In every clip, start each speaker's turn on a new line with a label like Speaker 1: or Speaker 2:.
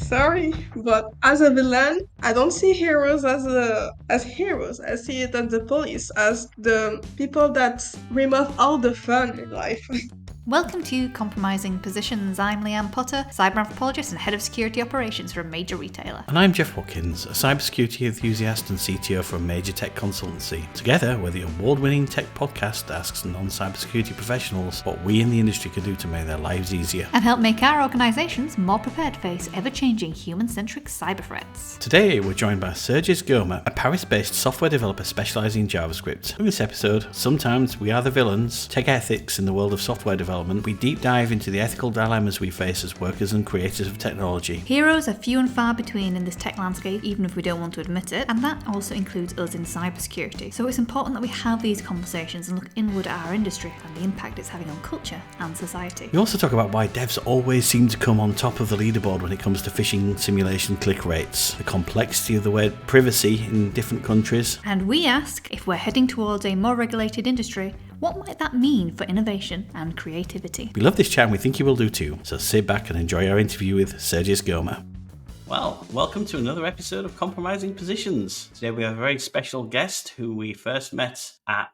Speaker 1: Sorry, but as a villain, I don't see heroes as heroes. I see it as the police, as the people that remove all the fun in life.
Speaker 2: Welcome to Compromising Positions. I'm Leanne Potter, cyber anthropologist and head of security operations for a major retailer.
Speaker 3: And I'm Jeff Watkins, a cybersecurity enthusiast and CTO for a major tech consultancy. Together, we're the award-winning tech podcast that asks non-cybersecurity professionals what we in the industry can do to make their lives easier.
Speaker 2: And help make our organisations more prepared to face ever-changing human-centric cyber threats.
Speaker 3: Today, we're joined by Sergès Goma, a Paris-based software developer specialising in JavaScript. In this episode, sometimes we are the villains, tech ethics in the world of software development. We deep dive into the ethical dilemmas we face as workers and creators of technology.
Speaker 2: Heroes are few and far between in this tech landscape, even if we don't want to admit it, and that also includes us in cybersecurity. So it's important that we have these conversations and look inward at our industry and the impact it's having on culture and society.
Speaker 3: We also talk about why devs always seem to come on top of the leaderboard when it comes to phishing simulation click rates, the complexity of the word privacy in different countries.
Speaker 2: And we ask, if we're heading towards a more regulated industry, what might that mean for innovation and creativity?
Speaker 3: We love this chat and we think you will do too, so sit back and enjoy our interview with Sergès Goma. Well, welcome to another episode of Compromising Positions. Today we have a very special guest who we first met at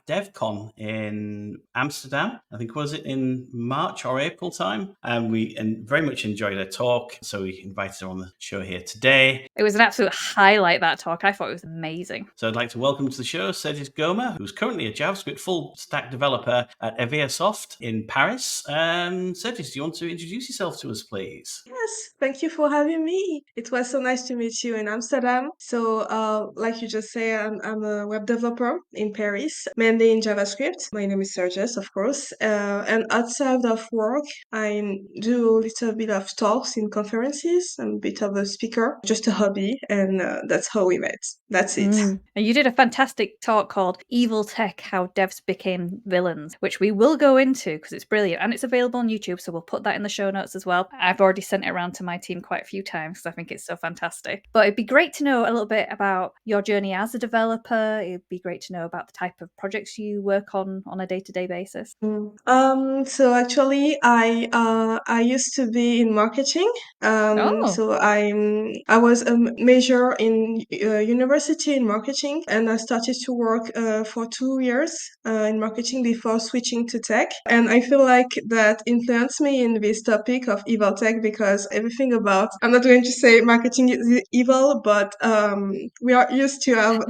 Speaker 3: DevCon in Amsterdam. I think was it in March or April time? And we very much enjoyed her talk, so we invited her on the show here today.
Speaker 4: It was an absolute highlight, that talk. I thought it was amazing.
Speaker 3: So I'd like to welcome to the show Sergès Goma, who's currently a JavaScript full stack developer at Aviasoft in Paris. Sergès, do you want to introduce yourself to us, please?
Speaker 1: Yes, thank you for having me. It was so nice to meet you in Amsterdam. So, like you just said, I'm a web developer in Paris, mainly in JavaScript. My name is Sergès, of course. And outside of work, I do a little bit of talks in conferences. I'm a bit of a speaker, just a hobby, and that's how we met. That's it.
Speaker 4: And you did a fantastic talk called Evil Tech, How Devs Became Villains, which we will go into because it's brilliant. And it's available on YouTube, so we'll put that in the show notes as well. I've already sent it around to my team quite a few times because I think it's so fantastic. But it'd be great to know a little bit about your journey as a developer. It'd be great to know about the type of projects you work on a day-to-day basis.
Speaker 1: So actually, I used to be in marketing. So I was a major in university in marketing, and I started to work for 2 years in marketing before switching to tech. And I feel like that influenced me in this topic of evil tech because everything about, I'm not going to say marketing is evil, but we are used to have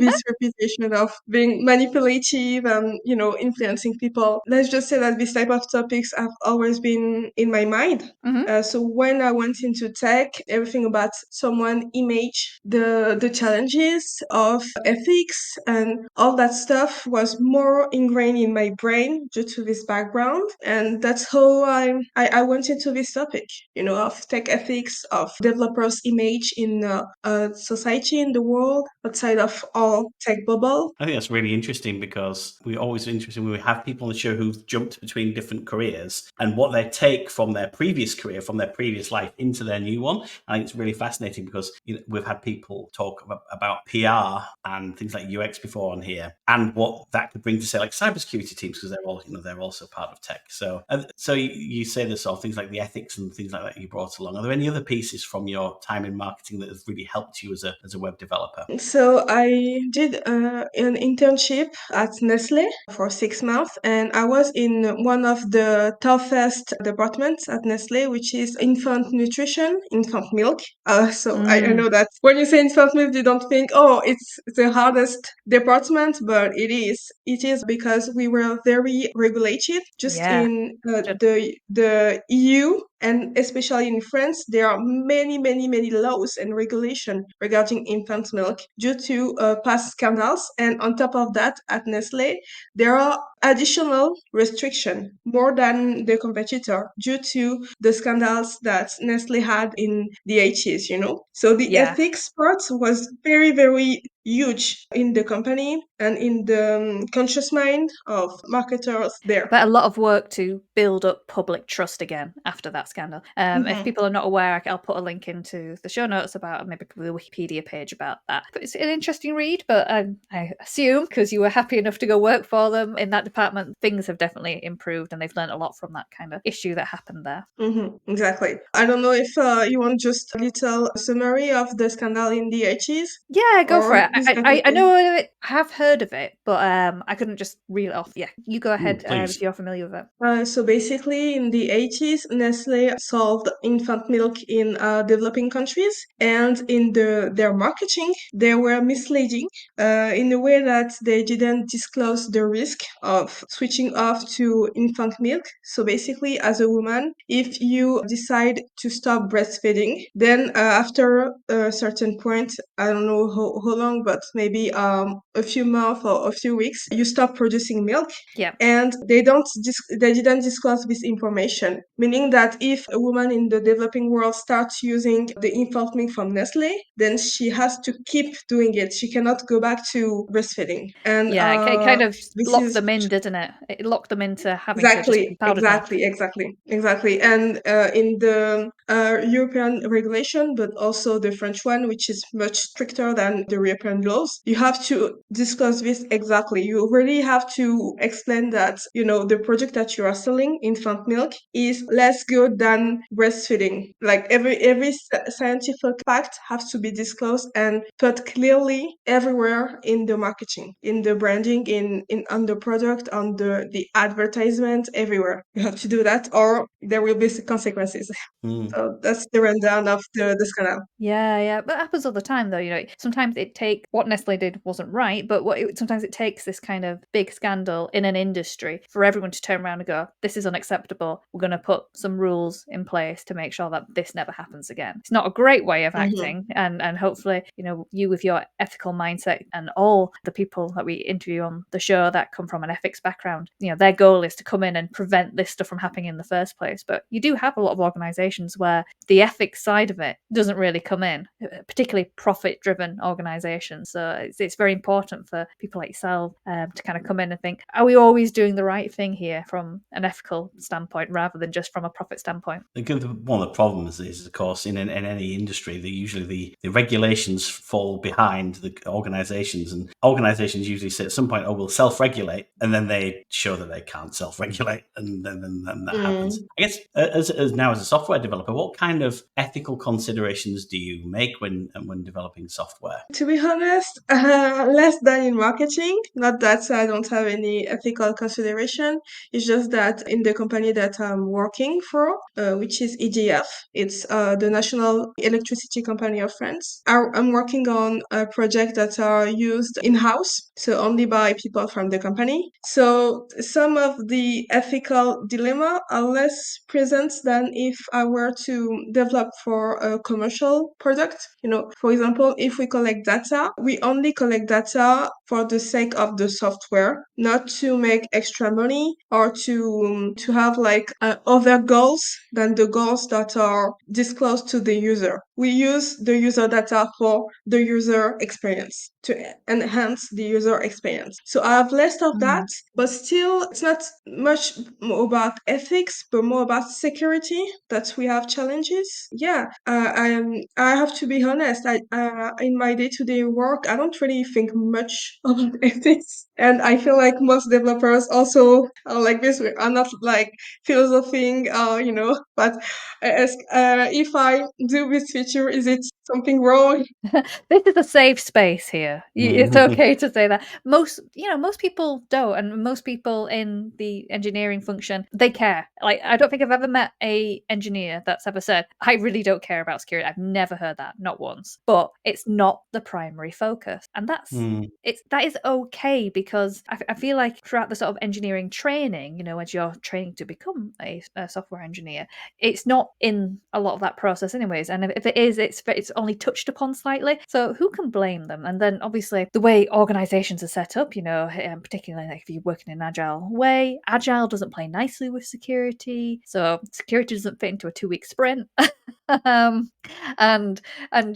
Speaker 1: this reputation of being manipulative and, influencing people. Let's just say that this type of topics have always been in my mind. So when I went into tech, everything about someone image, the challenges of ethics and all that stuff was more ingrained in my brain due to this background. And that's how I went into this topic, of tech ethics, of developers' image in society, in the world, outside of all tech bubble.
Speaker 3: I think that's really interesting because we're always interested when we have people on the show who've jumped between different careers and what they take from their previous career, from their previous life into their new one. I think it's really fascinating because we've had people talk about PR and things like UX before on here and what that could bring to, say, like cybersecurity teams, because they're also part of tech. So you say this sort of things like the ethics and things like that you brought along. Are there any other pieces from your time in marketing that has really helped you as a web developer?
Speaker 1: So I did an internship at Nestle for 6 months, and I was in one of the toughest departments at Nestle, which is infant nutrition, infant milk. I know that when you say infant milk, you don't think, oh, it's the hardest department, but it is. It is because we were very regulated. Just in the EU, and especially in France, there are many, many, many laws and regulations regarding infant milk due to past scandals. And on top of that, at Nestle, there are additional restrictions, more than the competitor, due to the scandals that Nestle had in the 80s, So the ethics part was very, very huge in the company and in the conscious mind of marketers there.
Speaker 4: But a lot of work to build up public trust again after that scandal. If people are not aware, I'll put a link into the show notes about maybe the Wikipedia page about that. But it's an interesting read, but I assume because you were happy enough to go work for them in that department, things have definitely improved and they've learned a lot from that kind of issue that happened there.
Speaker 1: Exactly. I don't know if you want just a little summary of the scandal in the 80s.
Speaker 4: Yeah, go for it. I know
Speaker 1: it.
Speaker 4: I have heard of it, but I couldn't just reel it off. Yeah, you go ahead if you're familiar with it.
Speaker 1: So basically, in the 80s, Nestle sold infant milk in developing countries, and in their marketing, they were misleading in a way that they didn't disclose the risk of switching off to infant milk. So basically, as a woman, if you decide to stop breastfeeding, then after a certain point, I don't know how long, but maybe a few months or a few weeks, you stop producing milk.
Speaker 4: Yeah.
Speaker 1: And they didn't disclose this information, meaning that if a woman in the developing world starts using the infant milk from Nestle, then she has to keep doing it. She cannot go back to breastfeeding. And
Speaker 4: yeah, it kind of
Speaker 1: this
Speaker 4: locked
Speaker 1: is
Speaker 4: them in, didn't it? It locked them into having to just be powdered milk.
Speaker 1: Exactly. And in the European regulation, but also the French one, which is much stricter than the European laws, you have to disclose this exactly. You really have to explain that, the product that you are selling, infant milk, is less good than breastfeeding. Like every scientific fact has to be disclosed and put clearly everywhere in the marketing, in the branding, in on the product, on the advertisement, everywhere. You have to do that, or there will be consequences. So that's the rundown of the scandal.
Speaker 4: Yeah, but it happens all the time, though. Sometimes it takes what Nestle did wasn't right, but sometimes it takes this kind of big scandal in an industry for everyone to turn around and go, "This is unacceptable. We're going to put some rules in place to make sure that this never happens again." It's not a great way of acting, and hopefully, you with your ethical mindset and all the people that we interview on the show that come from an ethics background, their goal is to come in and prevent this stuff from happening in the first place. But you do have a lot of organizations where the ethics side of it doesn't really come in, particularly profit-driven organizations. So it's very important for people like yourself to kind of come in and think, are we always doing the right thing here from an ethical standpoint rather than just from a profit standpoint?
Speaker 3: One of the problems is, of course, in any industry, usually the regulations fall behind the organizations, and organizations usually say at some point, we'll self-regulate, and then they show that they can't self-regulate, and then that happens. I guess as now as a software developer, what kind of ethical considerations do you make when developing software?
Speaker 1: To be honest, less than in marketing. Not that I don't have any ethical consideration. It's just that in the company that I'm working for, which is EDF, it's the national electricity company of France. I'm working on a project that are used in-house, so only by people from the company. So some of the ethical dilemma are less present than if I were to develop for a commercial product. For example, if we collect data, we only collect data for the sake of the software, not to make extra money or to have like other goals than the goals that are disclosed to the user. We use the user data for the user experience, to enhance the user experience. So I have less of that, but still it's not much more about ethics, but more about security that we have challenges. Yeah, I have to be honest. In my day-to-day work, I don't really think much about ethics, and I feel like most developers also are like this. We are not like philosophizing, but if I do this feature, is it something wrong?
Speaker 4: This is a safe space here. It's okay to say that. Most people don't, and most people in the engineering function, they care. Like, I don't think I've ever met a engineer that's ever said, I really don't care about security. I've never heard that, not once. But it's not the primary focus. And that is okay, because I feel like throughout the sort of engineering training, as you're training to become a software engineer, it's not in a lot of that process anyways. And if it is, it's only touched upon slightly. So who can blame them? And then obviously the way organizations are set up, particularly like if you work in an agile way, agile doesn't play nicely with security. So security doesn't fit into a 2-week sprint. and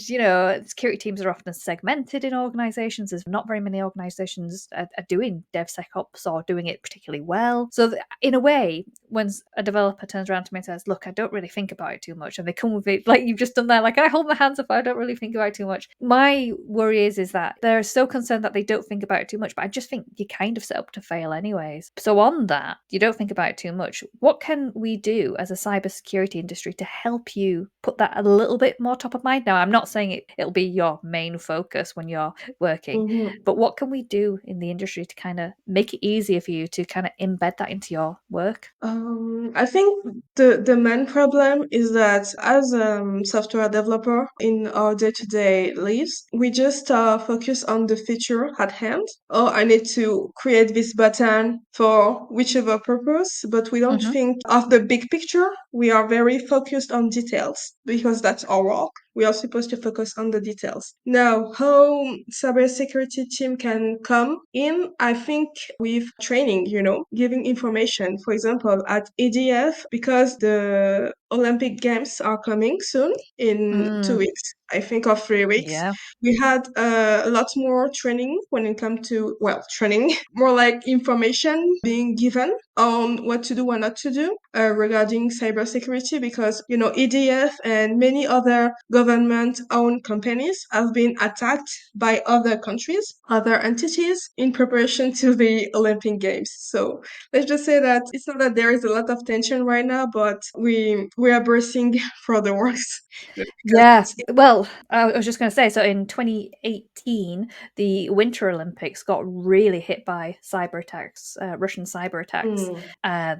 Speaker 4: you know, security teams are often segmented in organizations. There's not very many organizations are doing DevSecOps or doing it particularly well. So in a way, when a developer turns around to me and says, look, I don't really think about it too much, and they come with it like you've just done there, like, I hold my hands up, I don't really think about it too much. My worry is that they're so concerned that they don't think about it too much, but I just think you're kind of set up to fail anyways. So on that, you don't think about it too much. What can we do as a cybersecurity industry to help you put that a little bit more top of mind? Now, I'm not saying it'll be your main focus when you're working, but what can we do in the industry to kind of make it easier for you to kind of embed that into your work?
Speaker 1: I think the main problem is that as a software developer in our day-to-day lives, we just focus on the feature at hand. Oh, I need to create this button for whichever purpose, but we don't think of the big picture. We are very focused on details because that's our work. We are supposed to focus on the details. Now, how cybersecurity team can come in, I think with training, giving information. For example, at EDF, because the Olympic Games are coming soon in 2 weeks, I think, or 3 weeks.
Speaker 4: Yeah.
Speaker 1: We had a lot more training when it comes to, training, more like information being given on what to do and not to do regarding cybersecurity, because, EDF and many other government-owned companies have been attacked by other countries, other entities in preparation to the Olympic Games. So let's just say that it's not that there is a lot of tension right now, but we are bracing for the worst.
Speaker 4: Yeah. Well, I was just going to say, so in 2018, the Winter Olympics got really hit by cyber attacks, Russian cyber attacks.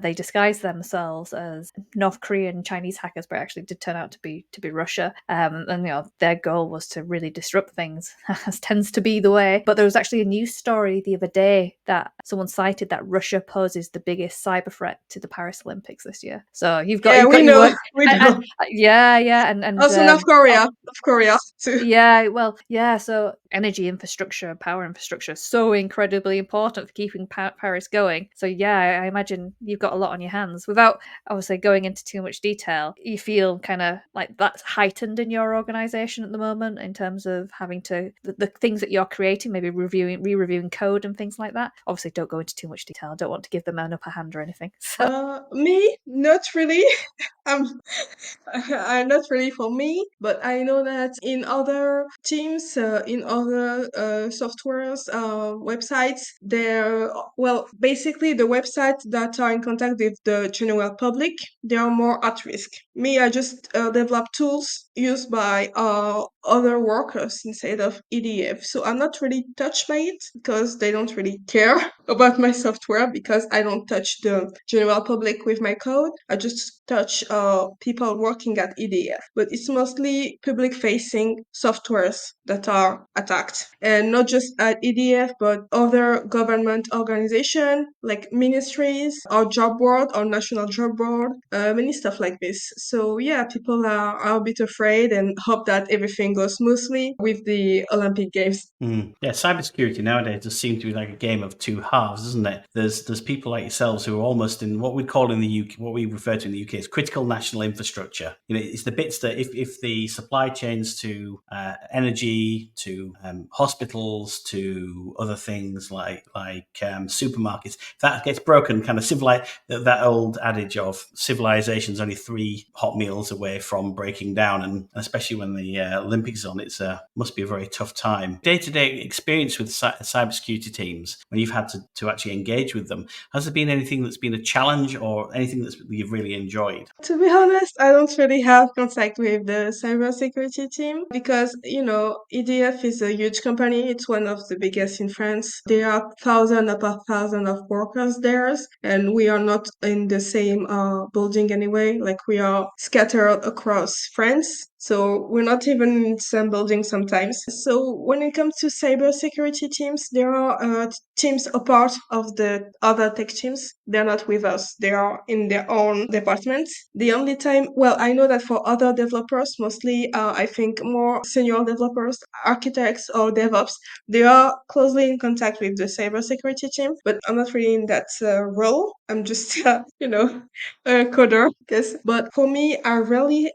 Speaker 4: They disguised themselves as North Korean Chinese hackers, but actually did turn out to be Russia. And their goal was to really disrupt things, as tends to be the way. But there was actually a news story the other day that someone cited that Russia poses the biggest cyber threat to the Paris Olympics this year. So you've got
Speaker 1: we
Speaker 4: your
Speaker 1: know,
Speaker 4: work.
Speaker 1: we know.
Speaker 4: And
Speaker 1: Also, North Korea too.
Speaker 4: yeah, well, yeah, so energy infrastructure, power infrastructure, so incredibly important for keeping Paris going. So yeah, I imagine you've got a lot on your hands. Without obviously going into too much detail, you feel kind of like that's heightened in your organization at the moment in terms of having to the things that you're creating, maybe re-reviewing code and things like that. Obviously, don't go into too much detail. I don't want to give them an upper hand or anything. So.
Speaker 1: Me, not really. I'm not really for me, but I know that in other teams, in other softwares, websites, basically the websites that are in contact with the general public, they are more at risk. Me, I just develop tools used by other workers instead of EDF. So I'm not really touched by it because they don't really care about my software, because I don't touch the general public with my code. I just touch people working at EDF. But it's mostly public-facing softwares that are attacked. And not just at EDF, but other government organizations like ministries or job board or national job board, many stuff like this. So yeah, people are a bit afraid and hope that everything goes smoothly with the Olympic Games.
Speaker 3: Yeah, cybersecurity nowadays does seem to be like a game of two halves, doesn't it? There's people like yourselves who are almost in what we'd call in the UK, what we refer to in the UK as critical national infrastructure. It's the bits that if the supply chains to energy, to hospitals, to other things like supermarkets, if that gets broken, kind of that old adage of civilization's only 3 hot meals away from breaking down, and especially when the Olympics is on, it's must be a very tough time. Day-to-day experience with cybersecurity teams, when you've had to actually engage with them, has there been anything that's been a challenge or anything that you've really enjoyed?
Speaker 1: To be honest, I don't really have contact with the cybersecurity team because, EDF is a huge company. It's one of the biggest in France. There are thousands upon thousands of workers there, and we are not in the same building anyway. Like, we are scattered across France. So we're not even in the same building sometimes. So when it comes to cybersecurity teams, there are teams apart of the other tech teams. They're not with us. They are in their own departments. The only time, well, I know that for other developers, mostly I think more senior developers, architects or DevOps, they are closely in contact with the cybersecurity team, but I'm not really in that role. I'm just, a coder, I guess. But for me, I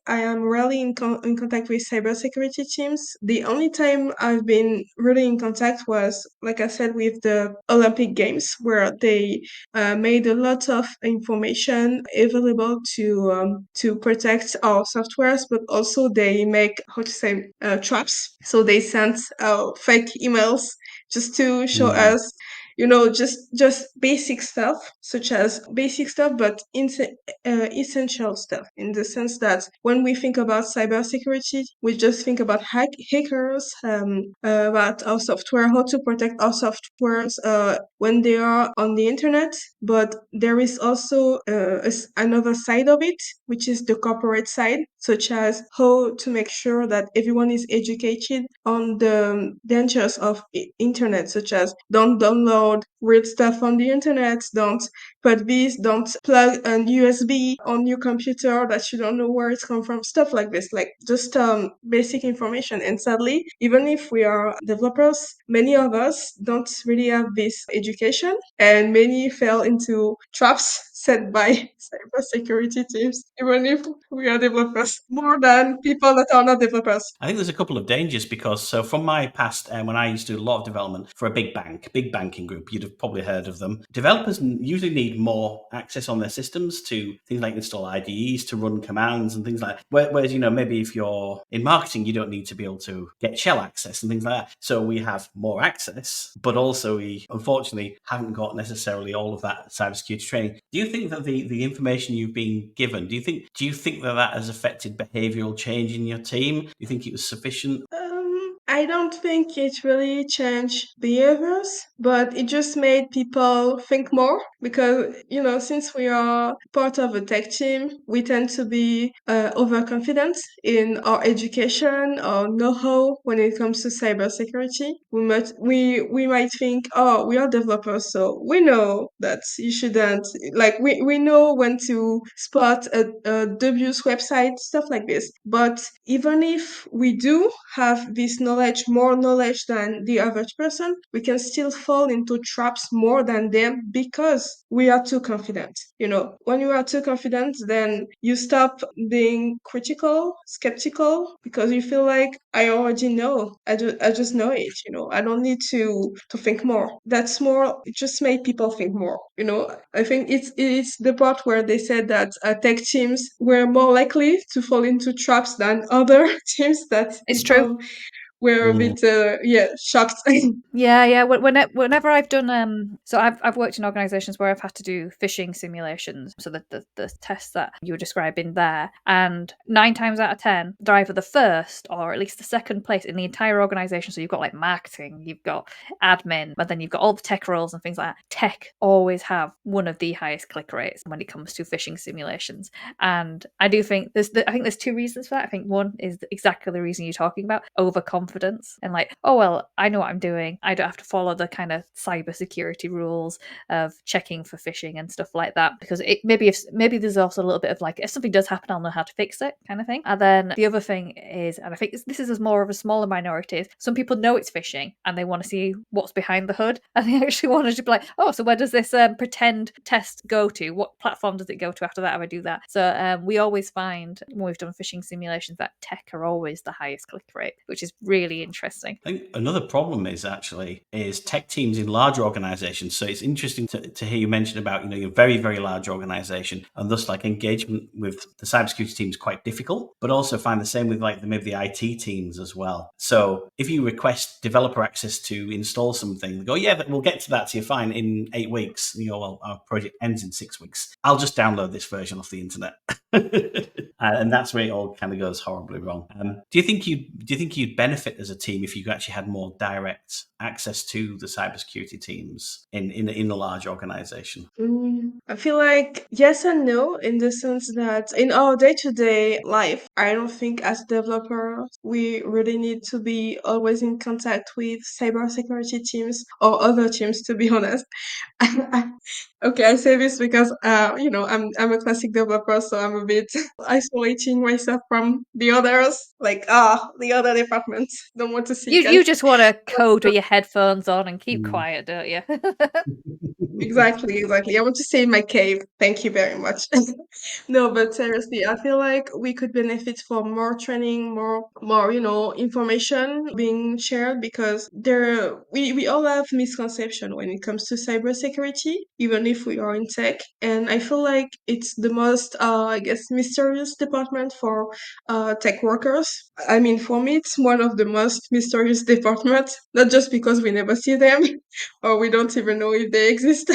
Speaker 1: am rarely in contact with cybersecurity teams. The only time I've been really in contact was, like I said, with the Olympic Games, where they made a lot of information available to protect our softwares, but also they make traps. So they sent fake emails just to show us, just basic stuff, such as basic stuff, but essential stuff, in the sense that when we think about cybersecurity, we just think about hackers, about our software, how to protect our softwares when they are on the internet. But there is also another side of it, which is the corporate side, such as how to make sure that everyone is educated on the dangers of internet, such as don't download weird stuff on the internet, don't plug an USB on your computer that you don't know where it's come from, stuff like this, like just basic information. And sadly, even if we are developers, many of us don't really have this education, and many fell into traps set by cybersecurity teams, even if we are developers, more than people that are not developers.
Speaker 3: I think there's a couple of dangers because, so from my past, when I used to do a lot of development for a big banking group, you'd have probably heard of them. Developers usually need more access on their systems to things like install IDEs, to run commands and things like that. Whereas, maybe if you're in marketing, you don't need to be able to get shell access and things like that. So we have more access, but also we unfortunately haven't got necessarily all of that cybersecurity training. Do you think that the information you've been given, do you think that has affected behavioral change in your team? Do you think it was sufficient?
Speaker 1: I don't think it really changed behaviors, but it just made people think more because, since we are part of a tech team, we tend to be overconfident in our education or know-how when it comes to cybersecurity. We might think, oh, we are developers, so we know that you shouldn't, like, we know when to spot a dubious website, stuff like this. But even if we do have this more knowledge than the average person, we can still fall into traps more than them because we are too confident. When you are too confident, then you stop being critical, skeptical, because you feel like, I already know. I just know it. I don't need to think more. That's more. It just made people think more. I think it's the part where they said that tech teams were more likely to fall into traps than other teams, that
Speaker 4: It's true.
Speaker 1: were a bit shocked.
Speaker 4: Yeah. Whenever I've done, so I've worked in organisations where I've had to do phishing simulations. So the tests that you were describing there, and 9 times out of 10, they're either the first or at least the second place in the entire organisation. So you've got like marketing, you've got admin, but then you've got all the tech roles and things like that. Tech always have one of the highest click rates when it comes to phishing simulations. And I do think there's 2 reasons for that. I think one is exactly the reason you're talking about, overconfidence, and like, oh well, I know what I'm doing. I don't have to follow the kind of cybersecurity rules of checking for phishing and stuff like that, because it maybe there's also a little bit of like, if something does happen, I'll know how to fix it kind of thing. And then the other thing is, and I think this is more of a smaller minority, is some people know it's phishing and they want to see what's behind the hood, and they actually want to be like, oh, so where does this pretend test go to? What platform does it go to after that if I do that? So we always find when we've done phishing simulations that tech are always the highest click rate, which is really interesting.
Speaker 3: I think another problem is tech teams in larger organizations. So it's interesting to hear you mention about, your very, very large organization, and thus like engagement with the cybersecurity team is quite difficult, but also find the same with like maybe the IT teams as well. So if you request developer access to install something, they go, yeah, we'll get to that, so you're fine in 8 weeks. Well, our project ends in 6 weeks. I'll just download this version off the internet. And that's where it all kind of goes horribly wrong. Do you think you'd benefit as a team if you actually had more direct access to the cybersecurity teams in a large organization?
Speaker 1: I feel like yes and no, in the sense that in our day-to-day life, I don't think as developers we really need to be always in contact with cybersecurity teams or other teams, to be honest. Okay, I say this because I'm a classic developer, so I'm a bit isolating myself from the others. Like the other departments don't want to see
Speaker 4: You
Speaker 1: guys.
Speaker 4: just want to code with your headphones on and keep quiet, don't you?
Speaker 1: Exactly, exactly. I want to stay in my cave. Thank you very much. No, but seriously, I feel like we could benefit from more training, more, information being shared because we all have misconception when it comes to cybersecurity, even if we are in tech. And I feel like it's the most, I guess, mysterious department for tech workers. I mean, for me, it's one of the most mysterious departments, not just because we never see them, or we don't even know if they exist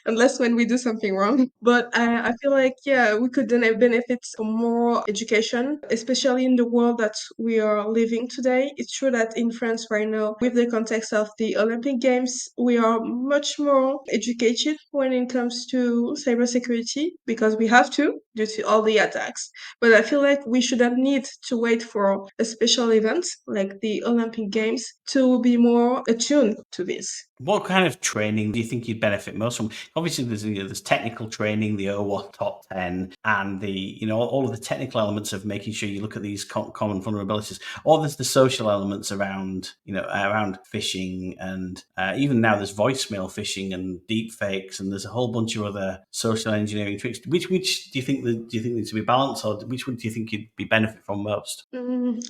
Speaker 1: unless when we do something wrong. But I feel like, yeah, we could then benefit from more education, especially in the world that we are living today. It's true that in France right now, with the context of the Olympic Games, we are much more educated when it comes to cybersecurity because we have to due to all the attacks. But I feel like we shouldn't need to wait for a special event like the Olympic Games to be more attuned to this.
Speaker 3: What kind of training do you think you'd benefit most from? Obviously, there's technical training, the OWASP top 10, and all of the technical elements of making sure you look at these common vulnerabilities. Or there's the social elements around phishing, and even now there's voicemail phishing and deep fakes, and there's a whole bunch of other social engineering tricks. Which do you think needs to be balanced, or which one do you think you'd be benefit from most?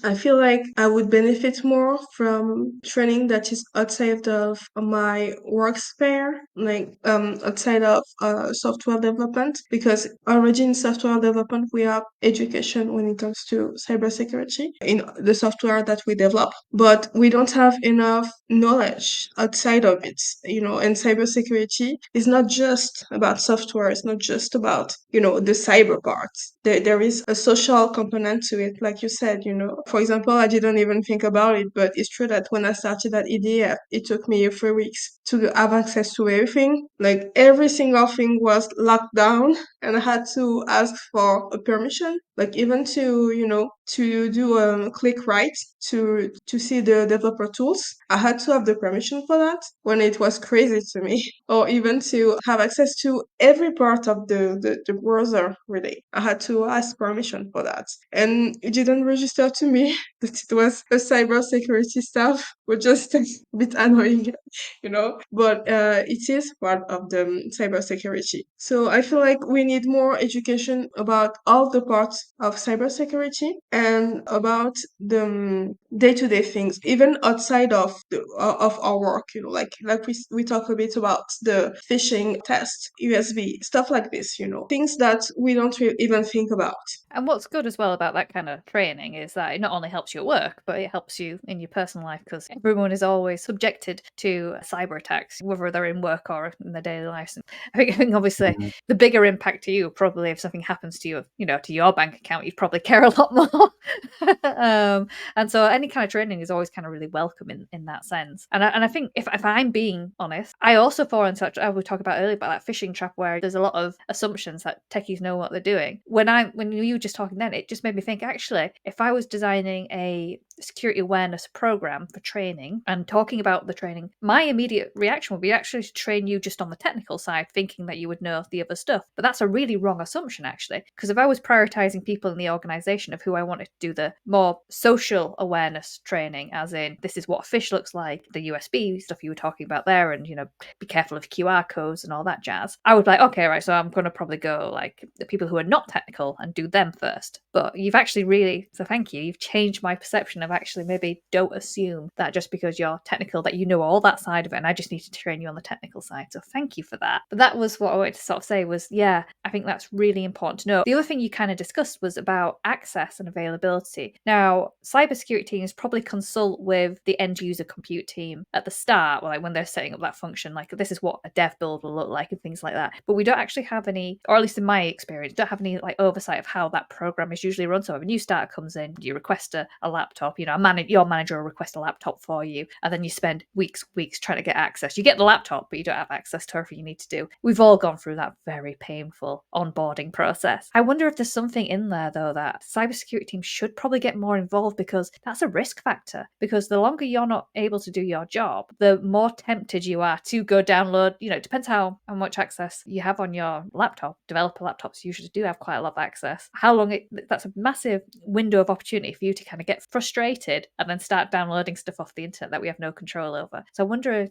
Speaker 1: I feel like I would benefit more from training that is outside of my work sphere, like outside of software development, because already in software development we have education when it comes to cybersecurity in the software that we develop, but we don't have enough knowledge outside of it, and cybersecurity is not just about software, it's not just about, the cyber parts. There is a social component to it, like you said, For example, I didn't even think about it, but it's true that when I started at EDF, it took me 3 weeks to have access to everything. Like every single thing was locked down and I had to ask for a permission, like even to do a click right to see the developer tools. I had to have the permission for that when it was crazy to me. Or even to have access to every part of the browser, really. I had to ask permission for that. And it didn't register to me that it was a cybersecurity stuff, which just a bit annoying, But it is part of the cybersecurity. So I feel like we need more education about all the parts of cybersecurity and about the day-to-day things, even outside of our work. Like we talk a bit about the phishing test, USB stuff like this. Things that we don't even think about.
Speaker 4: And what's good as well about that kind of training is that it not only helps you at work, but it helps you in your personal life because everyone is always subjected to cyber attacks, whether they're in work or in their daily lives. And I think obviously the bigger impact to you, probably if something happens to you, to your bank account, you'd probably care a lot more. And so any kind of training is always kind of really welcome in that sense. And I think if I'm being honest, I also fall into such, we talked about earlier about that phishing trap where there's a lot of assumptions that techies know what they're doing. When you were just talking then, it just made me think, actually, if I was designing a security awareness program for training and talking about the training, my immediate reaction would be actually to train you just on the technical side, thinking that you would know the other stuff. But that's a really wrong assumption, actually, because if I was prioritizing people in the organization of who I wanted to do the more social awareness training, as in this is what a fish looks like, the USB stuff you were talking about there, and be careful of QR codes and all that jazz, I would be like, okay, right, so I'm going to probably go like the people who are not technical and do them first. But you've actually so thank you, you've changed my perception of actually maybe don't assume that just because you're technical that you know all that side of it, and I just need to train you on the technical side. So thank you for that. But that was what I wanted to sort of say was, yeah, I think that's really important to know. The other thing you kind of discussed was about access and availability. Now, cybersecurity teams probably consult with the end user compute team at the start, like when they're setting up that function, like this is what a dev build will look like and things like that. But we don't actually have any, or at least in my experience, don't have any like oversight of how that program is usually run. So if a new starter comes in, you request a laptop, your manager will request a laptop for you, and then you spend weeks trying to get access. You get the laptop, but you don't have access to everything you need to do. We've all gone through that very painful onboarding process. I wonder if there's something in there though that cybersecurity teams should probably get more involved, because that's a risk factor. Because the longer you're not able to do your job, the more tempted you are to go download, it depends how much access you have on your laptop. Developer laptops usually do have quite a lot of access. That's a massive window of opportunity for you to kind of get frustrated and then start downloading stuff off the internet that we have no control over. So I wonder if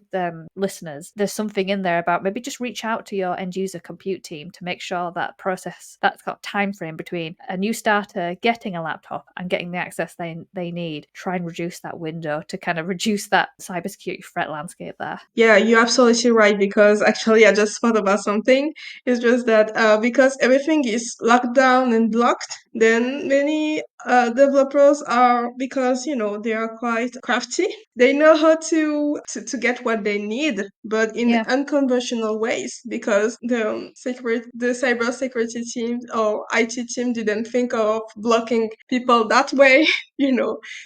Speaker 4: listeners, there's something in there about maybe just reach out to your end user compute team to make sure that process, that's got time frame between a new starter getting a laptop and getting the access they need. Try and reduce that window to kind of reduce that cybersecurity threat landscape there.
Speaker 1: Yeah, you're absolutely right, because actually I just thought about something. It's just that because everything is locked down and blocked, then many developers are, because they are quite crafty. They know how to get what they need, but in unconventional ways, because the cyber security team or IT team didn't think of blocking people that way,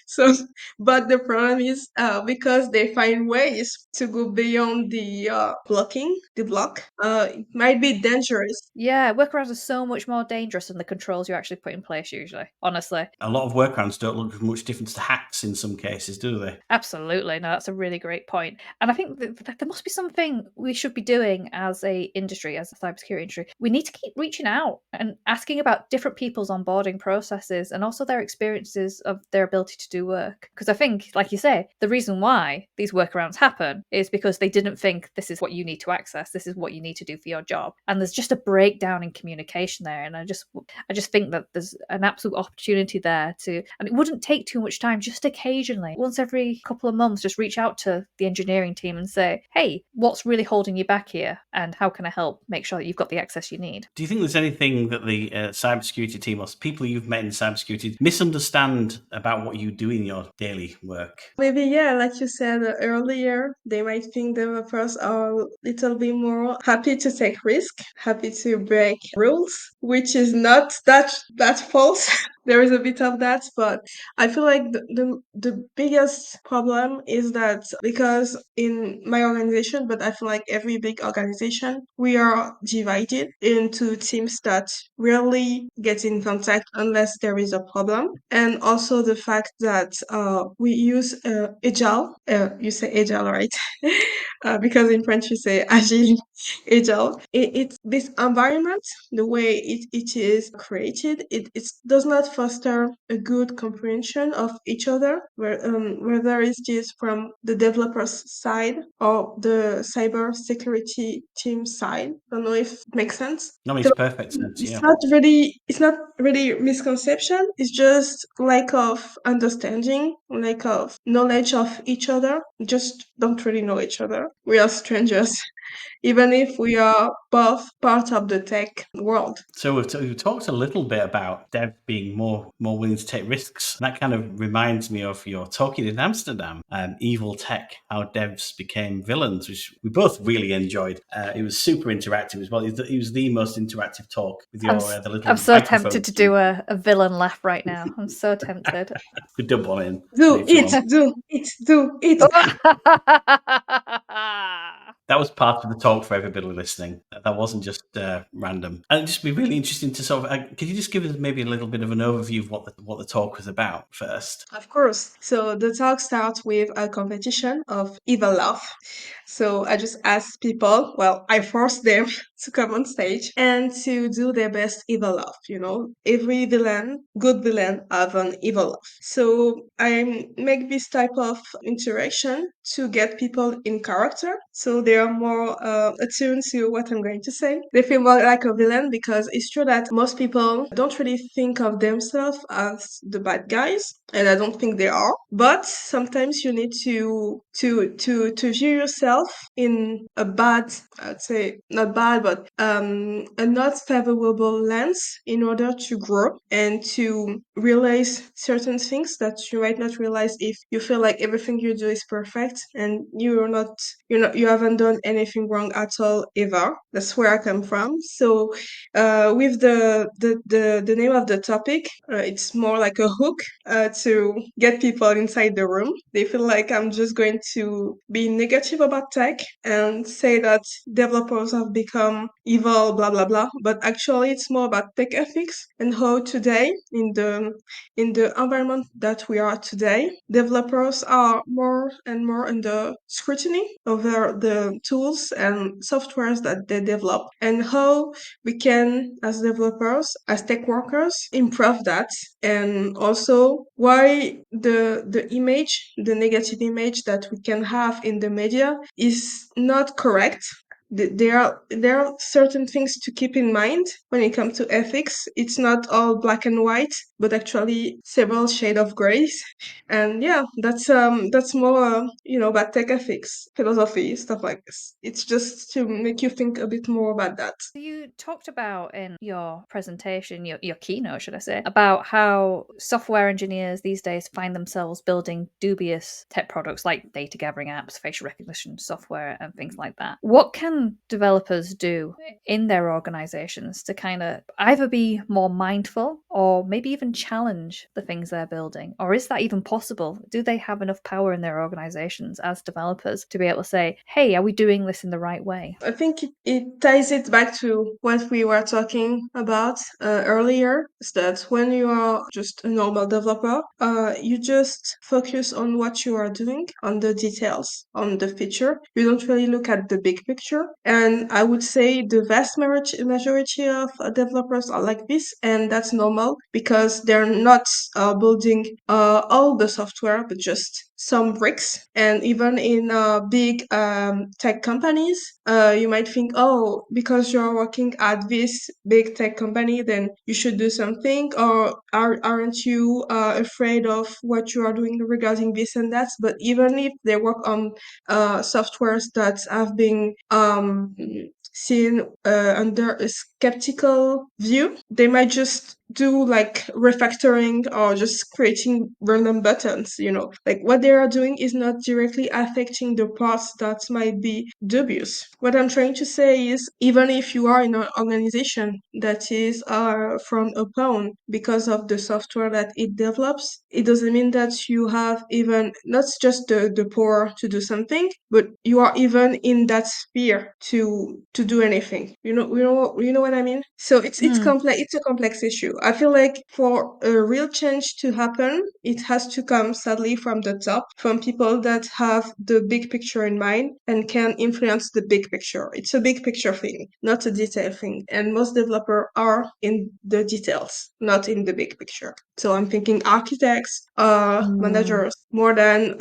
Speaker 1: So, but the problem is because they find ways to go beyond the block, it might be dangerous.
Speaker 4: Yeah, workarounds are so much more dangerous than the controls you actually put in place usually, honestly.
Speaker 3: A lot of workarounds don't look much different to hacks in some cases, do they?
Speaker 4: Absolutely. No, that's a really great point. And I think that there must be something we should be doing as a industry, as a cybersecurity industry. We need to keep reaching out and asking about different people's onboarding processes and also their experiences of their ability to do work. Because I think, like you say, the reason why these workarounds happen is because they didn't think this is what you need to access, this is what you need to do for your job. And there's just a breakdown in communication there. And I just think that there's an absolute opportunity there and it wouldn't take too much time, just occasionally, once every couple of months, just reach out to the engineering team and say, hey, what's really holding you back here? And how can I help make sure that you've got the access you need?
Speaker 3: Do you think there's anything that the cybersecurity team or people you've met in cybersecurity misunderstand about what you do in your daily work?
Speaker 1: Maybe, yeah, like you said earlier, they might think developers are a little bit more happy to take risk, happy to break rules, which is not that's false. There is a bit of that, but I feel like the biggest problem is that because in my organization, but I feel like every big organization, we are divided into teams that rarely get in contact unless there is a problem. And also the fact that we use agile. You say agile, right? Because in French you say agile, agile. It's this environment, the way it is created, it does not foster a good comprehension of each other, whether it is from the developer's side or the cyber security team side. I don't know if it makes sense.
Speaker 3: That makes perfect sense, yeah.
Speaker 1: It's not really misconception. It's just lack of understanding, lack of knowledge of each other. We just don't really know each other. We are strangers, even if we are both part of the tech world.
Speaker 3: So we've talked a little bit about dev being more willing to take risks. And that kind of reminds me of your talk in Amsterdam, Evil Tech, how devs became villains, which we both really enjoyed. It was super interactive as well. It was the most interactive talk with your the little
Speaker 4: I'm so
Speaker 3: microphone
Speaker 4: tempted to
Speaker 3: thing.
Speaker 4: do a villain laugh right now. I'm so tempted.
Speaker 3: Could dub one in.
Speaker 1: Do
Speaker 3: later on.
Speaker 1: it, do it, do it.
Speaker 3: That was part of the talk for everybody listening. That wasn't just random. And it'd just be really interesting to sort of, could you just give us maybe a little bit of an overview of what the talk was about first?
Speaker 1: Of course. So the talk starts with a competition of evil laugh. So I just asked people, well, I forced them to come on stage and to do their best evil laugh. Every good villain have an evil laugh. So I make this type of interaction to get people in character, so they are more attuned to what I'm going to say. They feel more like a villain, because it's true that most people don't really think of themselves as the bad guys, and I don't think they are. But sometimes you need to view yourself in a bad, I'd say not bad, but a not favorable lens, in order to grow and to realize certain things that you might not realize if you feel like everything you do is perfect and you haven't done anything wrong at all ever. That's where I come from. So with the name of the topic, it's more like a hook to get people inside the room. They feel like I'm just going to be negative about tech and say that developers have become evil, blah blah blah. But actually, it's more about tech ethics and how today, in the environment that we are today, developers are more and more under scrutiny over the tools and softwares that they develop, and how we can, as developers, as tech workers, improve that, and also why the negative image that we can have in the media is not correct. There are certain things to keep in mind when it comes to ethics. It's not all black and white, but actually several shade of grays. And yeah, that's more about tech ethics, philosophy, stuff like this. It's just to make you think a bit more about that.
Speaker 4: You talked about in your presentation, your keynote, should I say, about how software engineers these days find themselves building dubious tech products like data gathering apps, facial recognition software, and things like that. What can developers do in their organizations to kind of either be more mindful or maybe even challenge the things they're building? Or is that even possible? Do they have enough power in their organizations as developers to be able to say, hey, are we doing this in the right way?
Speaker 1: I think it ties it back to what we were talking about earlier, is that when you are just a normal developer, you just focus on what you are doing, on the details, on the feature. You don't really look at the big picture. And I would say the vast majority of developers are like this, and that's normal because they're not building all the software, but just some bricks. And even in big tech companies, you might think, oh, because you're working at this big tech company, then you should do something, or aren't you afraid of what you are doing regarding this and that? But even if they work on softwares that have been seen under a skeptical view, they might just do like refactoring or just creating random buttons. Like what they are doing is not directly affecting the parts that might be dubious. What I'm trying to say is, even if you are in an organization that is frowned upon because of the software that it develops, it doesn't mean that you have even not just the power to do something, but you are even in that sphere to do anything. You know what I mean? So it's complex. It's a complex issue. I feel like for a real change to happen, it has to come sadly from the top, from people that have the big picture in mind and can influence the big picture. It's a big picture thing, not a detail thing. And most developers are in the details, not in the big picture. So I'm thinking architects, managers, more than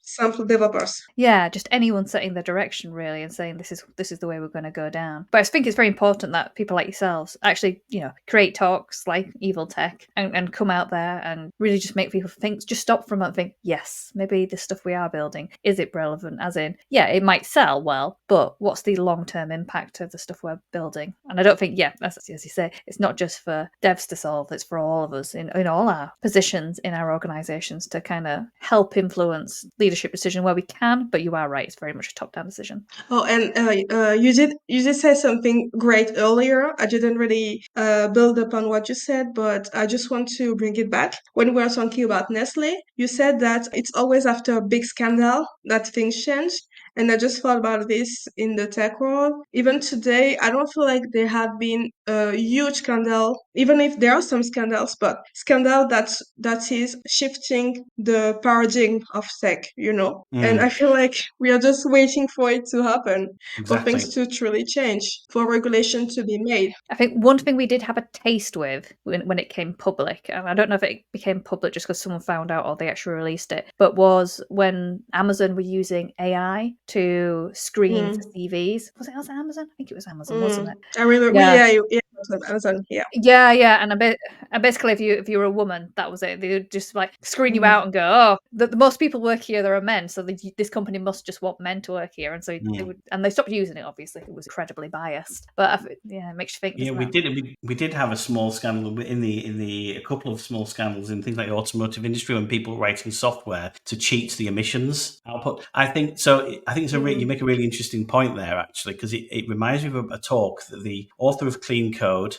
Speaker 1: sample developers.
Speaker 4: Yeah, just anyone setting the direction really and saying this is the way we're going to go down. But I think it's very important that people like yourselves actually, create talks like Evil Tech and come out there and really just make people think, just stop for a moment and think, yes, maybe the stuff we are building, is it relevant? As in, yeah, it might sell well, but what's the long-term impact of the stuff we're building? And I don't think, as you say, it's not just for devs to solve, it's for all of us in all our positions in our organizations to kind of help influence leadership decision where we can. But you are right, it's very much a top-down decision.
Speaker 1: Oh, and you did say something great earlier. I didn't really build upon what you said, but I just want to bring it back. When we were talking about Nestle, you said that it's always after a big scandal that things change. And I just thought about this in the tech world. Even today, I don't feel like there have been a huge scandal, even if there are some scandals, but scandal that is shifting the paradigm of tech, you know? And I feel like we are just waiting for it to happen, for things to truly change, for regulation to be made.
Speaker 4: I think one thing we did have a taste with when it came public, and I don't know if it became public just because someone found out or they actually released it, but was when Amazon were using AI to screen for CVs. Was it Amazon? I think it was Amazon, wasn't it?
Speaker 1: I really,
Speaker 4: Yeah.
Speaker 1: yeah, Amazon, yeah.
Speaker 4: Yeah, and basically, if you were a woman, that was it. They would just like screen you out and go, "Oh, the most people work here there are men, so this company must just want men to work here." And so they stopped using it. Obviously, it was incredibly biased. But yeah, it makes you think.
Speaker 3: Yeah, we did have a small scandal in a couple of small scandals in things like the automotive industry when people were writing software to cheat the emissions output. I think so. I think you make a really interesting point there, actually, because it reminds me of a talk that the author of Clean Code,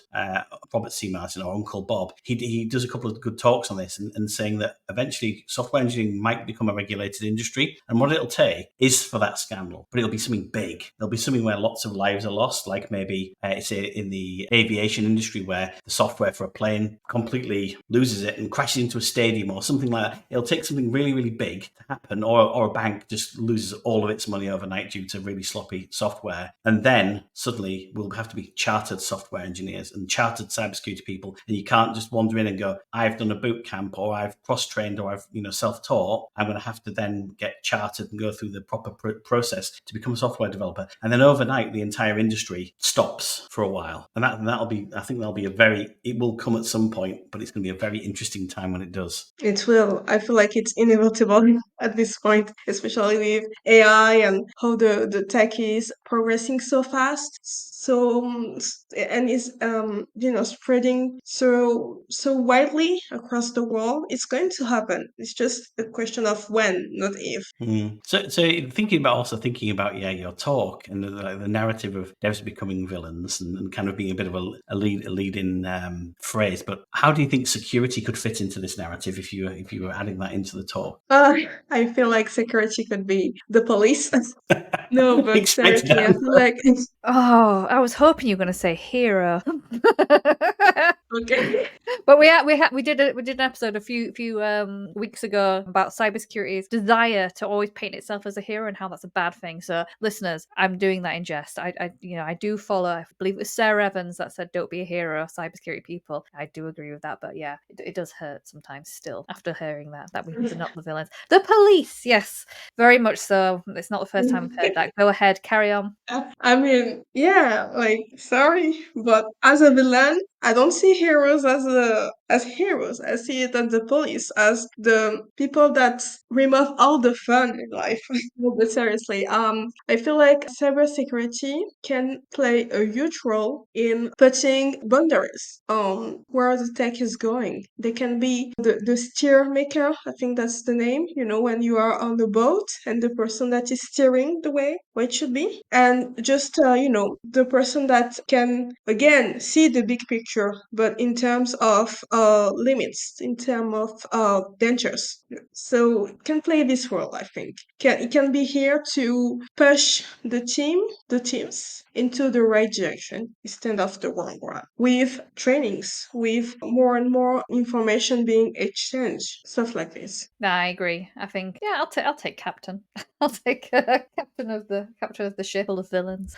Speaker 3: Robert C. Martin, or Uncle Bob, he does a couple of good talks on this and saying that eventually software engineering might become a regulated industry, and what it'll take is for that scandal, but it'll be something big. There'll be something where lots of lives are lost, like maybe say in the aviation industry where the software for a plane completely loses it and crashes into a stadium or something like that. It'll take something really, really big to happen, or a bank just loses all of its money overnight due to really sloppy software, and then suddenly we'll have to be chartered software engineers and chartered cybersecurity people, and you can't just wander in and go, I've done a boot camp, or I've cross-trained, or I've self-taught. I'm going to have to then get chartered and go through the proper process to become a software developer, and then overnight the entire industry stops for a while, and that'll be, I think it will come at some point, but it's going to be a very interesting time when it does.
Speaker 1: It will. I feel like it's inevitable at this point, especially with AI and how the tech is progressing so fast. So and is spreading so widely across the world. It's going to happen. It's just a question of when, not if.
Speaker 3: So thinking about your talk and the narrative of devs becoming villains and kind of being a bit of a lead-in phrase, but how do you think security could fit into this narrative if you were adding that into the talk?
Speaker 1: I feel like security could be the police. No, but seriously, I feel like
Speaker 4: Oh, I was hoping you were going to say hero.
Speaker 1: okay.
Speaker 4: But we did an episode a few weeks ago about cybersecurity's desire to always paint itself as a hero and how that's a bad thing. So listeners, I'm doing that in jest. I do follow. I believe it was Sarah Evans that said, "Don't be a hero, cybersecurity people." I do agree with that, but yeah, it does hurt sometimes still after hearing that we're not the villains. The police, yes, very much so. It's not the first time I've heard that. Go ahead, carry on.
Speaker 1: I mean, yeah, like sorry, but as a villain, I don't see heroes as heroes. I see it as the police, as the people that remove all the fun in life. No, but seriously, I feel like cybersecurity can play a huge role in putting boundaries on where the tech is going. They can be the steer maker. I think that's the name. You know, when you are on the boat and the person that is steering the way where it should be, and just the person that can again see the big picture, but in terms of limits, in terms of dangers. So it can play this role, I think. It can be here to push the teams into the right direction instead of the wrong one, with trainings, with more and more information being exchanged, stuff like this.
Speaker 4: No, I agree. I think I'll take captain. I'll take captain of the ship full of villains.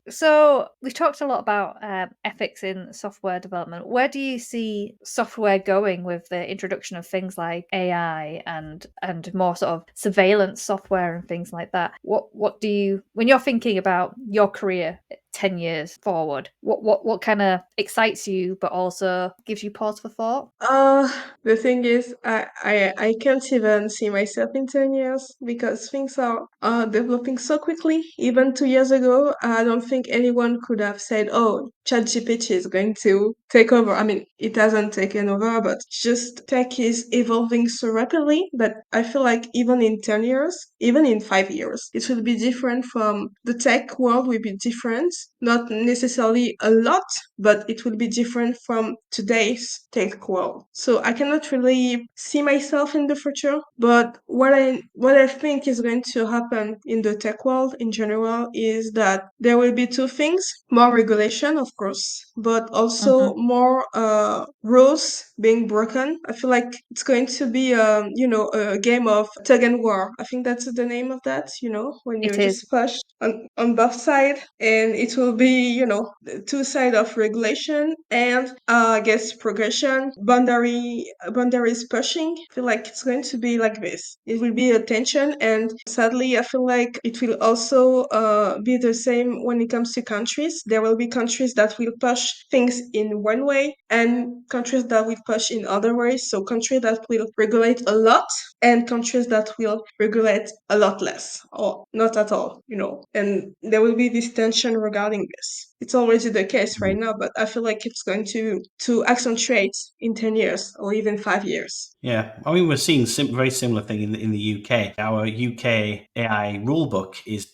Speaker 4: So we've talked a lot about ethics in software development. Where do you see software going with the introduction of things like AI and more sort of surveillance software and things like that? What do you, when you're thinking about your career 10 years forward, what kind of excites you but also gives you pause for thought?
Speaker 1: The thing is, I can't even see myself in 10 years because things are developing so quickly. Even 2 years ago, I don't think anyone could have said, oh, ChatGPT is going to take over. I mean, it hasn't taken over, but just tech is evolving so rapidly that I feel like even in 10 years, even in 5 years, it will be different from the tech world will be different. Not necessarily a lot, but it will be different from today's tech world. So I cannot really see myself in the future, but what I think is going to happen in the tech world in general is that there will be two things: more regulation, of course, but also more rules being broken. I feel like it's going to be a game of tug and war. I think that's the name of that, when you
Speaker 4: It is.
Speaker 1: just push on both sides, and it will be, the two sides of regulation and I guess progression, boundaries pushing. I feel like it's going to be like this. It will be a tension, and sadly I feel like it will also be the same when it comes to countries. There will be countries that will push things in one way and countries that will push in other ways. So countries that will regulate a lot and countries that will regulate a lot less or not at all, and there will be this tension regarding this. It's already the case right now, but I feel like it's going to accentuate in 10 years or even 5 years.
Speaker 3: Yeah, I mean, we're seeing very similar thing in the UK. Our UK AI rulebook is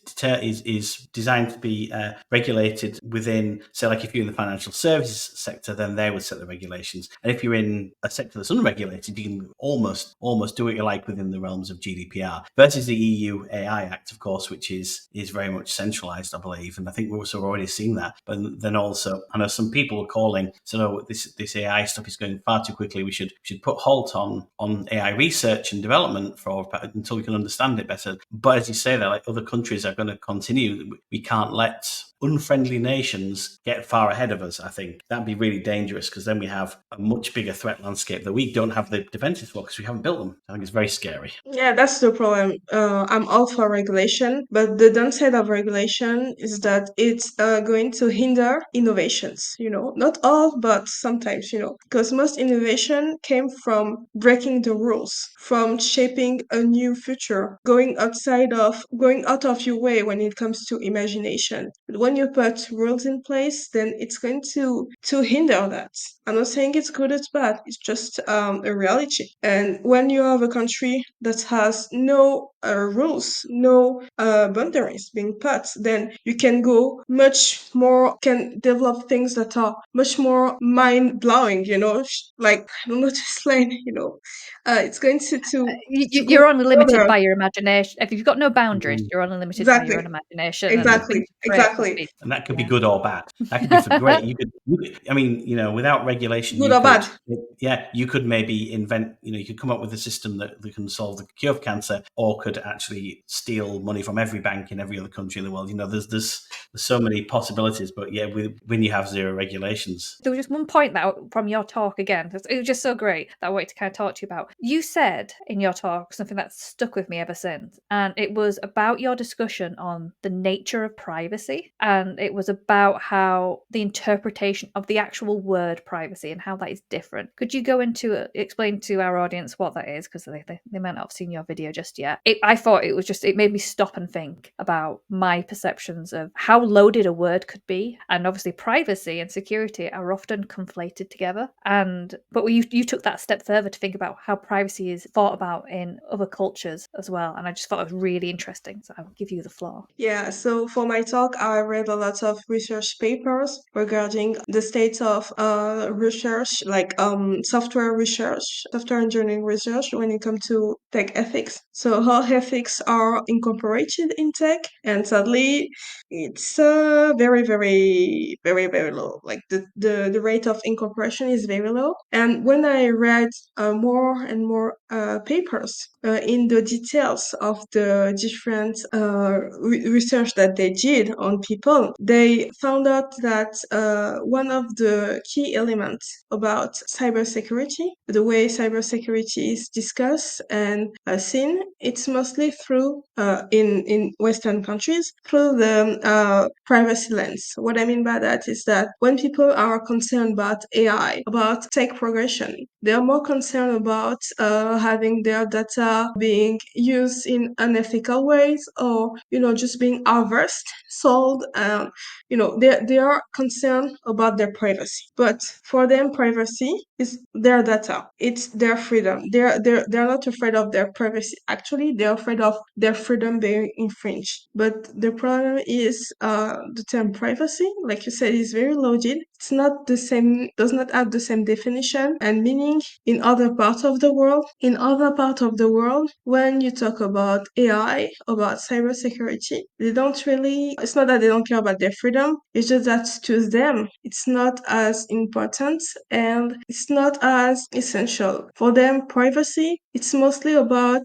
Speaker 3: designed to be regulated within, say, like if you're in the financial services sector, then they would set the regulations, and if you're in a sector that's unregulated, you can almost do what you like within the realms of GDPR. Versus the EU AI Act, of course, which is very much centralised, I believe, and I think we're also already seeing that. But then also, I know some people are calling, so no, this AI stuff is going far too quickly. We should put halt on AI research and development until we can understand it better. But as you say, that like other countries are going to continue. We can't let unfriendly nations get far ahead of us. I think that'd be really dangerous, because then we have a much bigger threat landscape that we don't have the defenses for because we haven't built them. I think it's very scary.
Speaker 1: Yeah, that's the problem. I'm all for regulation, but the downside of regulation is that it's going to hinder innovations, not all, but sometimes, because most innovation came from breaking the rules, from shaping a new future, going out of your way when it comes to imagination. But when you put rules in place, then it's going to hinder that. I'm not saying it's good or bad. It's just a reality. And when you have a country that has no rules, no boundaries being put, then you can go much more, can develop things that are much more mind blowing. Like I don't know to explain. It's going to go
Speaker 4: You're only limited
Speaker 1: further.
Speaker 4: by your imagination. If you've got no boundaries,
Speaker 3: Mm.
Speaker 4: you're only limited by your
Speaker 1: Exactly,
Speaker 4: own imagination, and the things
Speaker 1: exactly,
Speaker 4: you create can
Speaker 1: exactly.
Speaker 4: speak.
Speaker 3: And that could be
Speaker 4: Yeah.
Speaker 3: good or bad. That could be for great. I mean, without regulation,
Speaker 1: Good or bad.
Speaker 3: you could maybe invent, you could come up with a system that can solve the cure of cancer, or could actually steal money from every bank in every other country in the world. There's so many possibilities, but yeah, when you have zero regulations.
Speaker 4: There was just one point that from your talk again, it was just so great that I wanted to kind of talk to you about. You said in your talk something that's stuck with me ever since, and it was about your discussion on the nature of privacy, and it was about how the interpretation of the actual word privacy and how that is different. Could you go into explain to our audience what that is, because they might not have seen your video just yet. I thought it made me stop and think about my perceptions of how loaded a word could be, and obviously privacy and security are often conflated together. But you took that step further to think about how privacy is thought about in other cultures as well, and I just thought it was really interesting. So I'll give you the floor.
Speaker 1: Yeah, so for my talk, I read a lot of research papers regarding the state of research, like software engineering research when it comes to tech ethics. So how ethics are incorporated in tech, and sadly, it's very, very, very, very low. Like the rate of incorporation is very low. And when I read more and more papers in the details of the different research that they did on people, they found out that one of the key elements about cybersecurity, the way cybersecurity is discussed and seen, it's mostly through in Western countries through the privacy lens. What I mean by that is that when people are concerned about AI, about tech progression, They are more concerned about having their data being used in unethical ways, or just being harvested, sold. They are concerned about their privacy. But for them, privacy is their data. It's their freedom. They're not afraid of their privacy. Actually, they're afraid of their freedom being infringed. But the problem is the term privacy, like you said, is very loaded. It's not the same, does not have the same definition and meaning in other parts of the world. In other parts of the world, when you talk about AI, about cybersecurity, they don't really, it's not that they don't care about their freedom, it's just that to them, it's not as important and it's not as essential. For them, privacy, it's mostly about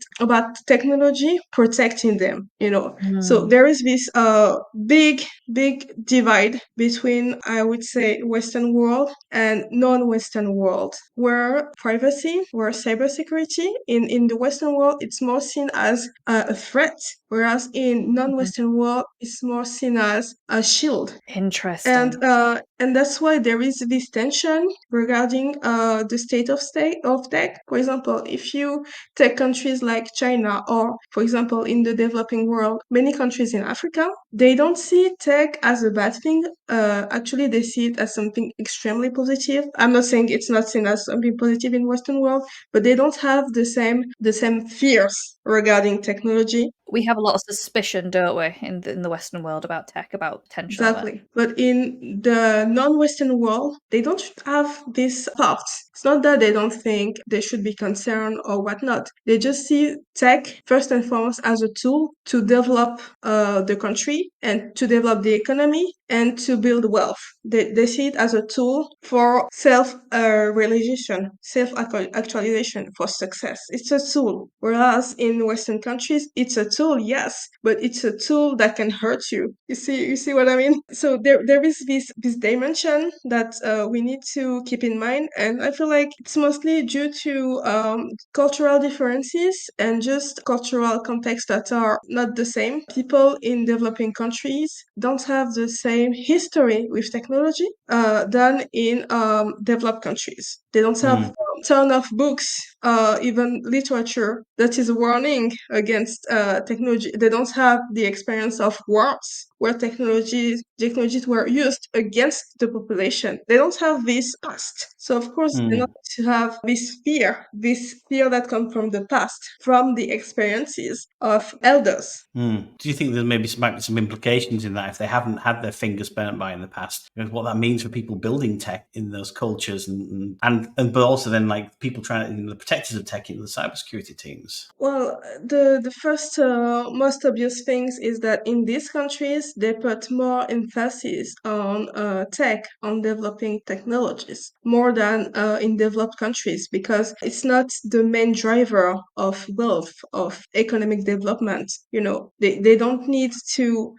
Speaker 1: technology protecting them, So there is this big divide between, I would say, Western world and non-Western world, where privacy, where cybersecurity in the Western world, it's more seen as a threat, whereas in non-Western world, it's more seen as a shield.
Speaker 4: Interesting.
Speaker 1: And that's why there is this tension regarding the state of tech. For example, if you take countries like China, or for example in the developing world, many countries in Africa, they don't see tech as a bad thing. Actually, they see it as something extremely positive. I'm not saying it's not seen as something positive in Western world, but they don't have the same fears regarding technology.
Speaker 4: We have a lot of suspicion, don't we, in the Western world about tech, about potential of it.
Speaker 1: Exactly. But in the non-Western world, they don't have these thoughts. It's not that they don't think they should be concerned or whatnot. They just see tech first and foremost as a tool to develop the country and to develop the economy and to build wealth. They see it as a tool for self-realization, self-actualization, for success. It's a tool. Whereas in Western countries, it's a tool, yes, but it's a tool that can hurt you. You see what I mean? So there is this dimension that we need to keep in mind, and I feel like it's mostly due to cultural differences and just cultural contexts that are not the same. People in developing countries don't have the same history with technology than in developed countries. They don't have a ton of books, even literature that is warning against technology. They don't have the experience of wars where technologies were used against the population. They don't have this past. So of course they're not to have this fear that comes from the past, from the experiences of elders.
Speaker 3: Do you think there might be some implications in that if they haven't had their fingers burnt by in the past? What that means for people building tech in those cultures, and but also then like people trying the protectors of tech in the cybersecurity teams.
Speaker 1: Well, the first most obvious things is that in these countries they put more emphasis on tech, on developing technologies, more than in developed countries, because it's not the main driver of wealth, of economic development. They don't need to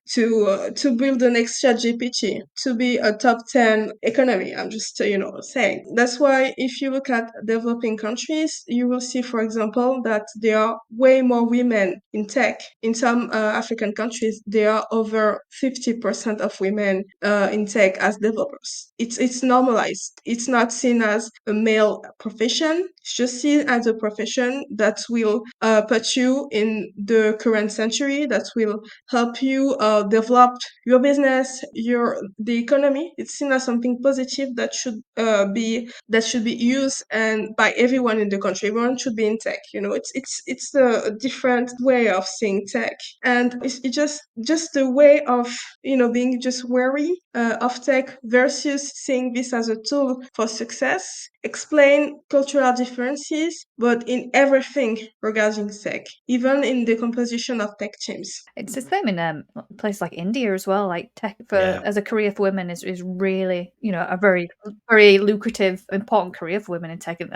Speaker 1: build the next ChatGPT to be a top 10 economy. I'm just saying. That's why if you look at developing countries, you will see, for example, that there are way more women in tech. In some African countries, there are over 50% of women in tech as developers. It's normalized. It's not seen as a male profession. It's just seen as a profession that will put you in the current century, that will help you develop your business, the economy. It's seen as something positive that should be used and by everyone in the country. Everyone should be in tech. It's a different way of seeing tech, and it's just a way of being just wary of tech versus seeing this as a tool for success. Explain cultural differences, but in everything regarding tech, even in the composition of tech teams.
Speaker 4: It's the same in places like India as well. Like tech as a career for women is really, a very, very lucrative, important career for women in tech. And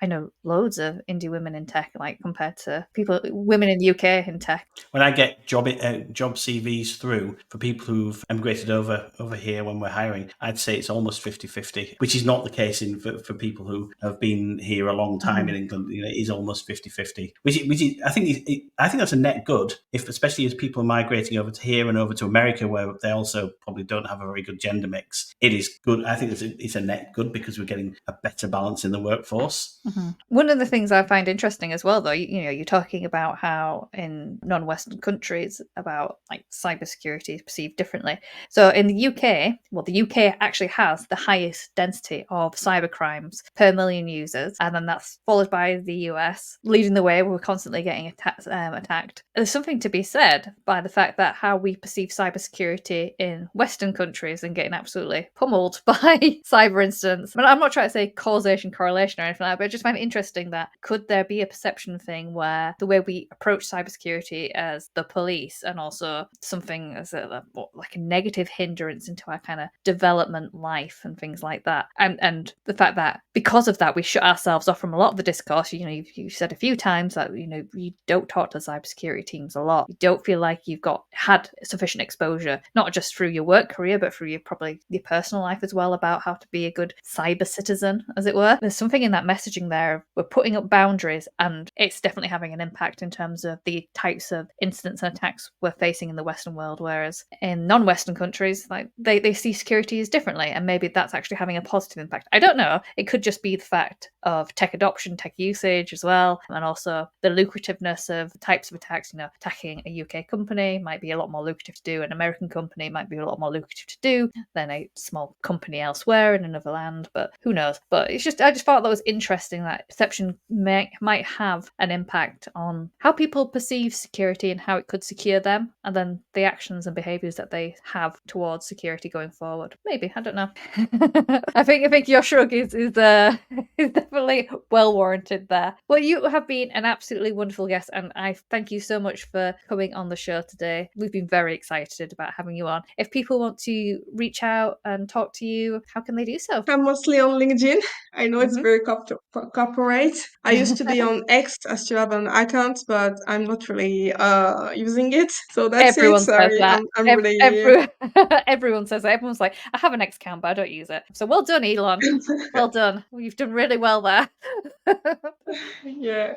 Speaker 4: I know loads of Indie women in tech, like compared to women in the UK in tech.
Speaker 3: When I get job CVs through for people who've emigrated over here when we're hiring, I'd say it's almost 50-50, which is not the case for people who have been here a long time in England, it is almost 50-50, which is, I think that's a net good, if especially as people are migrating over to here and over to America, where they also probably don't have a very good gender mix. It is good. I think it's a net good because we're getting a better balance in the workforce.
Speaker 4: One of the things I find interesting as well, though, you're talking about how in non-Western countries about like cybersecurity is perceived differently. So in the UK, the UK actually has the highest density of cybercrimes per million users, and then that's followed by the US, leading the way. We're constantly getting attacked. There's something to be said by the fact that how we perceive cybersecurity in Western countries and getting absolutely pummeled by cyber incidents. I'm not trying to say causation, correlation, or anything like that, but I just find it interesting that could there be a perception thing where the way we approach cybersecurity as the police and also something as like a negative hindrance into our kind of development life and things like that, and the fact that because of that we shut ourselves off from a lot of the discourse. You've said a few times that you don't talk to cybersecurity teams a lot. You don't feel like you've had sufficient exposure, not just through your work career, but through your personal life as well, about how to be a good cyber citizen, as it were. There's something in that messaging there. We're putting up boundaries, and it's definitely having an impact in terms of the types of incidents and attacks we're facing in the Western world, whereas in non-Western countries, like they see security as differently, and maybe that's actually having a positive impact. I don't know. It could just be the fact of tech adoption, tech usage as well, and also the lucrativeness of types of attacks. Attacking a UK company might be a lot more lucrative to do. An American company might be a lot more lucrative to do than a small company elsewhere in another land, but who knows? But I just thought that was interesting, that perception might have an impact on how people perceive security and how it could secure them, and then the actions and behaviours that they have towards security going forward. Maybe, I don't know. I think your shrug is definitely well warranted there. Well, you have been an absolutely wonderful guest, and I thank you so much for coming on the show today. We've been very excited about having you on. If people want to reach out and talk to you, how can they do so?
Speaker 1: I'm mostly on LinkedIn. I know it's very corporate. I used to be on X. I still have an account, but I'm not really using it. So that's it.
Speaker 4: Everyone says
Speaker 1: Sorry,
Speaker 4: that.
Speaker 1: I'm really.
Speaker 4: Everyone says that. Everyone's like, I have an X account, but I don't use it. So well done, Elon. Well done. You've done really well there.
Speaker 1: Yeah,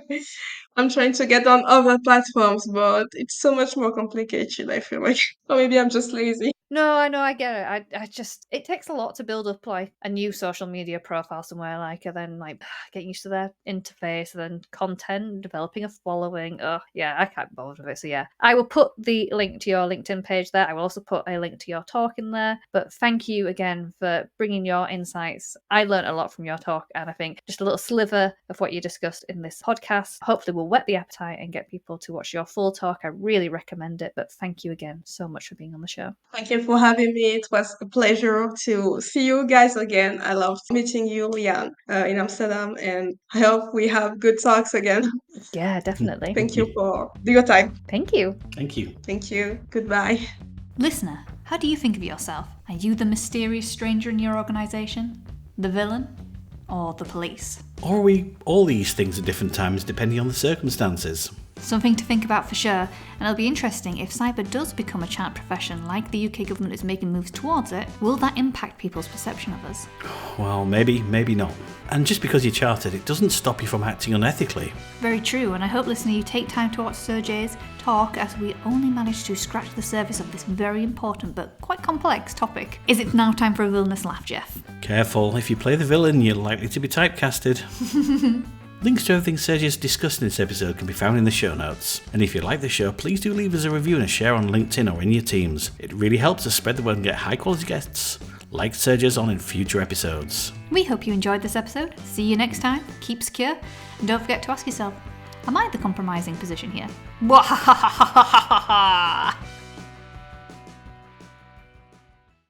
Speaker 1: I'm trying to get on other platforms, but it's so much more complicated, I feel like. Or maybe I'm just lazy.
Speaker 4: No, I know, I get it. I just, it takes a lot to build up like a new social media profile somewhere, like, and then like getting used to their interface and then content, developing a following. Oh yeah, I can't bother with it. So yeah, I will put the link to your LinkedIn page there. I will also put a link to your talk in there. But thank you again for bringing your insights. I learned a lot from your talk, and I think just a little sliver of what you discussed in this podcast hopefully will whet the appetite and get people to watch your full talk. I really recommend it. But thank you again so much for being on the show.
Speaker 1: Thank you for having me. It was a pleasure to see you guys again. I loved meeting you, Leanne, in Amsterdam, and I hope we have good talks again.
Speaker 4: Yeah, definitely.
Speaker 1: Thank you for your time.
Speaker 4: Thank you.
Speaker 3: Thank you.
Speaker 1: Thank you. Goodbye.
Speaker 2: Listener, how do you think of yourself? Are you the mysterious stranger in your organisation? The villain? Or the police?
Speaker 3: Or are we all these things at different times depending on the circumstances?
Speaker 2: Something to think about for sure, and it'll be interesting if cyber does become a chartered profession like the UK government is making moves towards it. Will that impact people's perception of us?
Speaker 3: Well, maybe not. And just because you're chartered, it doesn't stop you from acting unethically.
Speaker 2: Very true, and I hope, listener, you take time to watch Sergès talk, as we only managed to scratch the surface of this very important but quite complex topic. Is it now time for a villainous laugh, Jeff?
Speaker 3: Careful, if you play the villain, you're likely to be typecasted. Links to everything Sergès discussed in this episode can be found in the show notes. And if you like the show, please do leave us a review and a share on LinkedIn or in your teams. It really helps us spread the word and get high quality guests like Sergès on in future episodes.
Speaker 2: We hope you enjoyed this episode. See you next time, keep secure, and don't forget to ask yourself, am I the compromising position here? Wahahahahaha!